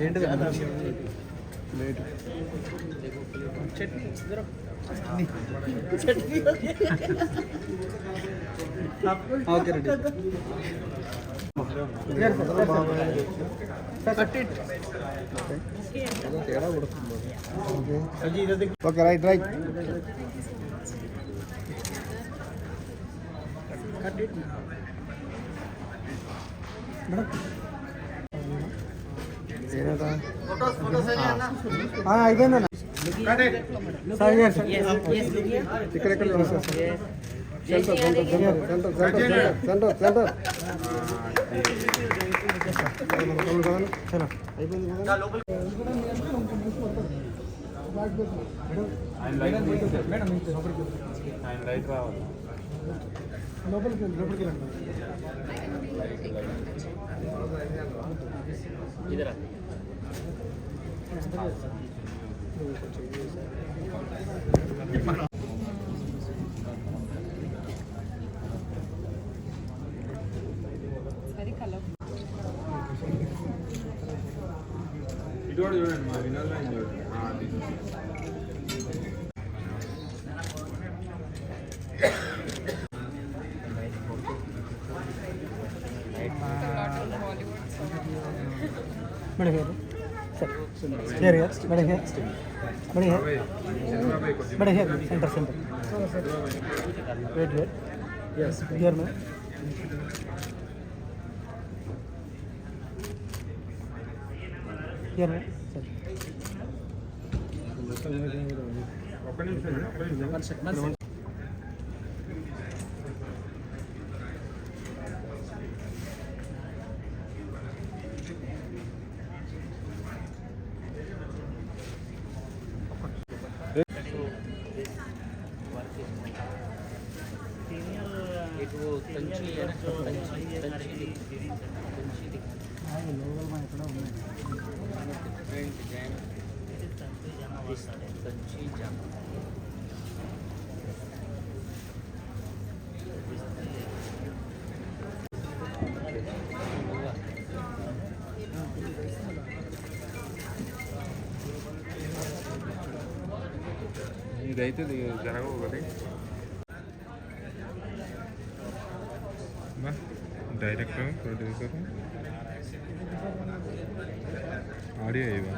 ఏంటిది late chutney chutney okay ready తేడా కొడుతుంది ఓకే రైట్ రైట్ అయిపోయిందన్న ఇక్కడెక్కడ సెంటర్ లోపలికి లోపలికి చూడండి మా వినోద్ చూడండి बड़े हेयर सर हेयर हेयर बड़े हेयर बड़े हेयर बड़े hair centre centre wait wait yes here में हियर में सर ఇదైతే జరగవు ఒకటి డైరెక్టర్ ప్రొడ్యూసర్ ఆడియో ఇవా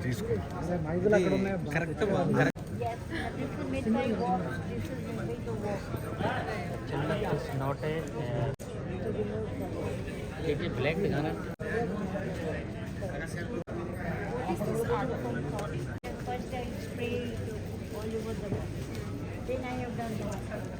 తీసుకో కరెక్ట్ नॉट है देखिए ब्लैक दिखाना This is art from thought. First I spray all over the body. Then I have done that.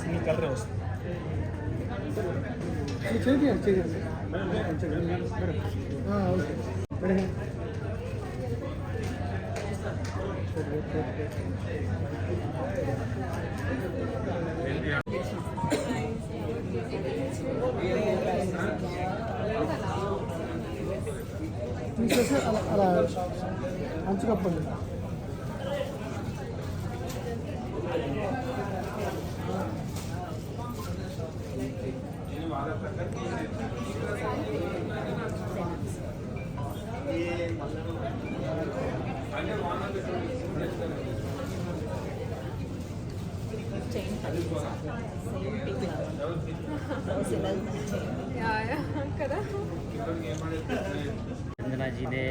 Single colour వస్తుంది చేయండి ఓకే తీసేసి అలా అంచు కప్పండి वंदना जी ने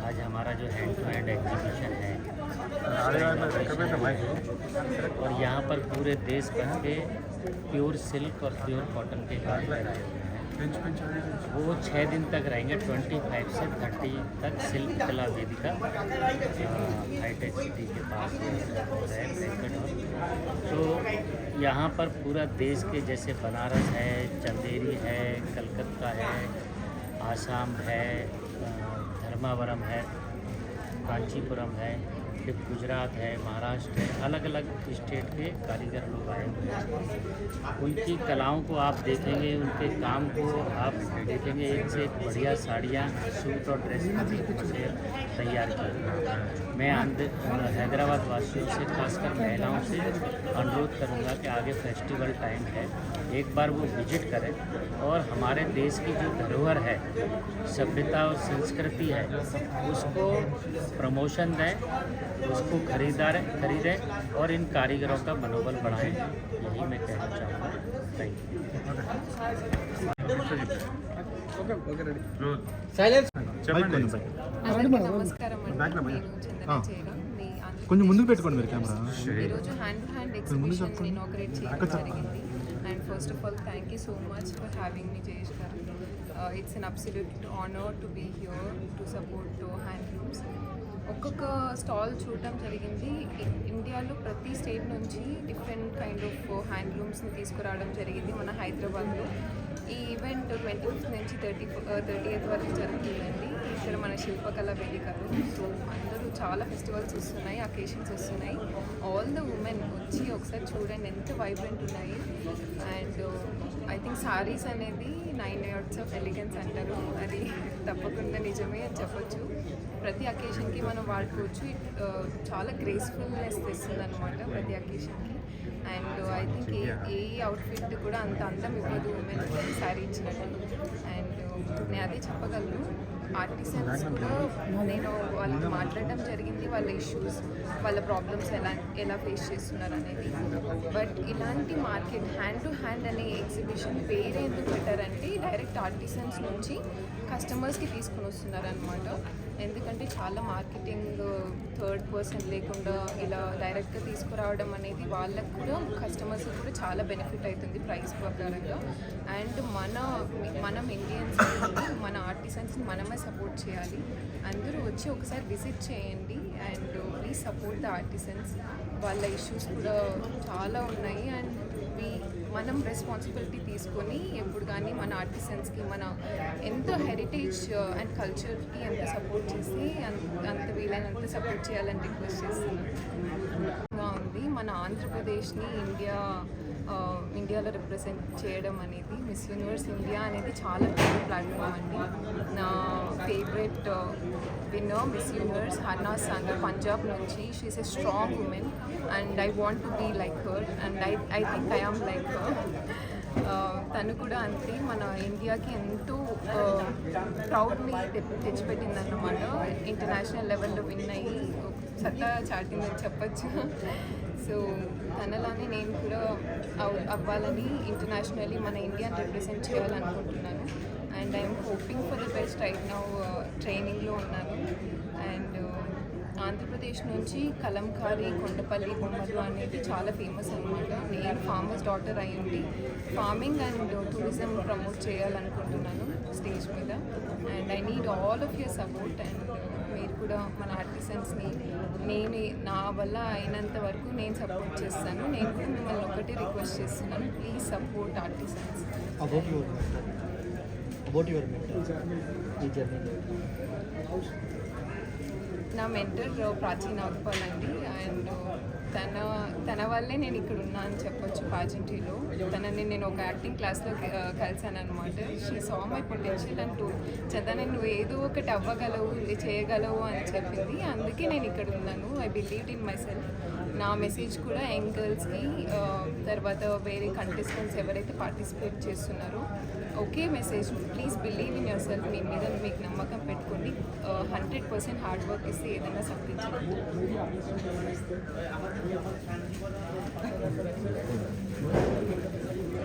आज हमारा जो हैंड टू हैंड एग्जीबिशन है और यहाँ पर पूरे देश भर के प्योर सिल्क और प्योर कॉटन के गारमेंट आए हुए हैं वो 6 दिन तक रहेंगे, 25 से 30 तक सिल्क कला वेदिका हाईटेक सिटी के पास है बैंक्वेट हॉल। तो यहाँ पर पूरा देश के जैसे बनारस है, चंदेरी है, कलकत्ता है, आसाम है, धर्मावरम है, कांचीपुरम है, फिर गुजरात है, महाराष्ट्र है, अलग अलग स्टेट के कारीगर लोग आए हुए हैं। उनकी कलाओं को आप देखेंगे, उनके काम को आप देखेंगे, एक से एक बढ़िया साड़ियाँ, सूट और ड्रेस से तैयार की। मैं हैदराबाद वासियों से, खासकर महिलाओं से अनुरोध करूँगा कि आगे फेस्टिवल टाइम है, एक बार वो विजिट करें और हमारे देश की जो धरोहर है, सभ्यता और संस्कृति है, उसको प्रमोशन दें, उसको खरीदें और इन कारीगरों का मनोबल बढ़ाएं। यही मैं कहना चाहूँगा। Thank you. చెప్పండి అందరికీ నమస్కారం అండి. నేను చందన చేరా, మీ కొంచెం ముందుకు పెట్టుకోండి మీరు కెమెరా. ఈరోజు hand to hand exhibition inaugurate చేయడం జరిగింది. And first of all thank you so much for having me Jayesh garu. It's an absolute honour to be here to support handlooms. ఒక్కొక్క స్టాల్ చూడటం జరిగింది. ఇండియాలో ప్రతి స్టేట్ నుంచి డిఫరెంట్ కైండ్ ఆఫ్ హ్యాండ్లూమ్స్ని తీసుకురావడం జరిగింది మన హైదరాబాద్లో. ఈ ఈవెంట్ 25th నుంచి 30th వరకు జరుగుతుందండి ఇక్కడ మన శిల్పకళ వేదికలో. సో అందరూ చాలా ఫెస్టివల్స్ వస్తున్నాయి, అకేషన్స్ వస్తున్నాయి. ఆల్ ద ఉమెన్ వచ్చి ఒకసారి చూడండి ఎంత వైబ్రెంట్ ఉన్నాయి. అండ్ ఐ థింక్ సారీస్ అనేది 9 yards ఆఫ్ ఎలిగెన్స్ అంటారు, అది తప్పకుండా నిజమే అని చెప్పొచ్చు. ప్రతి అకేషన్కి మనం వాడుకోవచ్చు. చాలా గ్రేస్ఫుల్నెస్ తెస్తుంది అనమాట ప్రతి అకేషన్కి. And I think a outfit కూడా అంత అందం ఇవ్వదు ఉమెన్ శారీ ఇచ్చినట్టు. అండ్ నేను అదే చెప్పగలను. ఆర్టిసన్స్ కూడా నేను వాళ్ళతో మాట్లాడడం జరిగింది, వాళ్ళ ఇష్యూస్, వాళ్ళ ప్రాబ్లమ్స్ ఎలా ఫేస్ చేస్తున్నారు అనేది. బట్ ఇలాంటి మార్కెట్ హ్యాండ్ టు హ్యాండ్ అనే ఎగ్జిబిషన్ పేరు ఎందుకు పెట్టారంటే డైరెక్ట్ ఆర్టిసన్స్ నుంచి కస్టమర్స్కి తీసుకుని వస్తున్నారు అనమాట. ఎందుకంటే చాలా మార్కెటింగ్ థర్డ్ పర్సన్ లేకుండా ఇలా డైరెక్ట్గా తీసుకురావడం అనేది వాళ్ళకు కూడా కస్టమర్స్కి కూడా చాలా బెనిఫిట్ అవుతుంది ప్రైస్ ప్రకారంగా. అండ్ మనం ఇండియన్స్ మన ఆర్టిసన్స్ని మనమే సపోర్ట్ చేయాలి. అందరూ వచ్చి ఒకసారి విజిట్ చేయండి and please support the artisans. వాళ్ళ ఇష్యూస్ కూడా చాలా ఉన్నాయి. అండ్ మనం రెస్పాన్సిబిలిటీ తీసుకొని ఎప్పుడు కానీ మన ఆర్టిసన్స్కి మన ఎంత హెరిటేజ్ అండ్ కల్చర్కి ఎంత సపోర్ట్ చేసి అంత వీలైనంత సపోర్ట్ చేయాలని రిక్వెస్ట్ చేస్తున్నాను. ఉంది మన ఆంధ్రప్రదేశ్ని ఇండియాలో రిప్రజెంట్ చేయడం అనేది మిస్ యూనివర్స్ ఇండియా అనేది చాలా పెద్ద ప్లాట్ఫామ్ అండి. నా favourite winner Miss Universe Harnaaz సాంగర్ పంజాబ్ నుంచి. She is a strong woman and I want to be like her and I think I am like her. తను కూడా అంతే మన ఇండియాకి ఎంతో ప్రౌడ్ని తెచ్చిపెట్టిందన్నమాట. ఇంటర్నేషనల్ లెవెల్లో విన్ అయ్యి సత్తా చాటిందని చెప్పచ్చు. సో తనలానే నేను కూడా అవ్వాలని, ఇంటర్నేషనల్లీ మన ఇండియాని రిప్రజెంట్ చేయాలనుకుంటున్నాను. And I'm hoping for the best. Right now ట్రైనింగ్లో ఉన్నాను. అండ్ ఆంధ్రప్రదేశ్ నుంచి కలంకారీ, కొండపల్లి బొమ్మలు అనేది చాలా ఫేమస్ అనమాట. నేను ఫార్మర్స్ డాటర్ అయ్యింది. ఫార్మింగ్ అండ్ టూరిజం ప్రమోట్ చేయాలనుకుంటున్నాను స్టేజ్ మీద. And I need all of your support. And మీరు కూడా మన ఆర్టిసన్స్ని నా వల్ల అయినంత వరకు నేను సపోర్ట్ చేస్తాను. నేను కూడా మిమ్మల్ని ఒకటి రిక్వెస్ట్ చేస్తున్నాను, please support artisans. About your mentor, ఈ జర్నీ. నా మెంటర్ ప్రాచీ నాగపాల్ అండి. అండ్ తన వల్లే నేను ఇక్కడ ఉన్నా అని చెప్పొచ్చు పాజెంట్రీలో. తనని నేను ఒక యాక్టింగ్ క్లాస్లో కలిసాను అనమాట. She saw my potential and Chandana నువ్వు ఏదో ఒకటి అవ్వగలవు, చేయగలవు అని చెప్పింది. అందుకే నేను ఇక్కడ ఉన్నాను. I believed in myself. నా మెసేజ్ కూడా యంగ్ గర్ల్స్కి, తర్వాత వేరే కంటెస్టెంట్స్ ఎవరైతే పార్టిసిపేట్ చేస్తున్నారో ఒకే message, please believe in yourself. మీ మీద మీకు నమ్మకం పెట్టుకోండి. 100% హార్డ్ వర్క్ ఇస్తే ఏదైనా సాధించండి.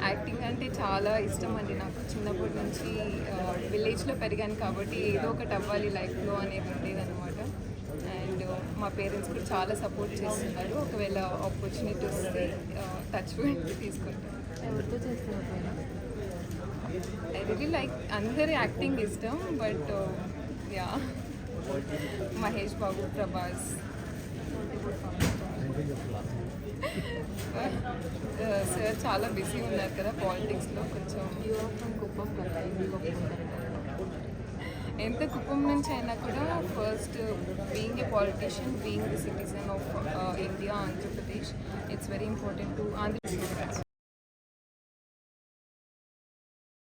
యాక్టింగ్ అంటే చాలా ఇష్టం అండి నాకు. చిన్నప్పటి నుంచి విలేజ్లో పెరిగాను కాబట్టి ఏదో ఒకటి అవ్వాలి లైఫ్లో అనేది ఉండేదన్నమాట. అండ్ మా పేరెంట్స్ కూడా చాలా సపోర్ట్ చేస్తున్నారు. ఒకవేళ ఆపర్చునిటీ వస్తే టచ్ పెట్టి తీసుకుంటాను. ఎవరితో చేస్తున్నారు? ఐ రియలీ లైక్ అందరి యాక్టింగ్ ఇష్టం but yeah Mahesh Babu Prabhas sir చాలా బిజీ ఉన్నారు కదా పాలిటిక్స్లో కొంచెం ఎంత కుప్పం నుంచి అయినా కూడా first being a politician being the citizen of India Andhra Pradesh it's very important to Andhra Pradesh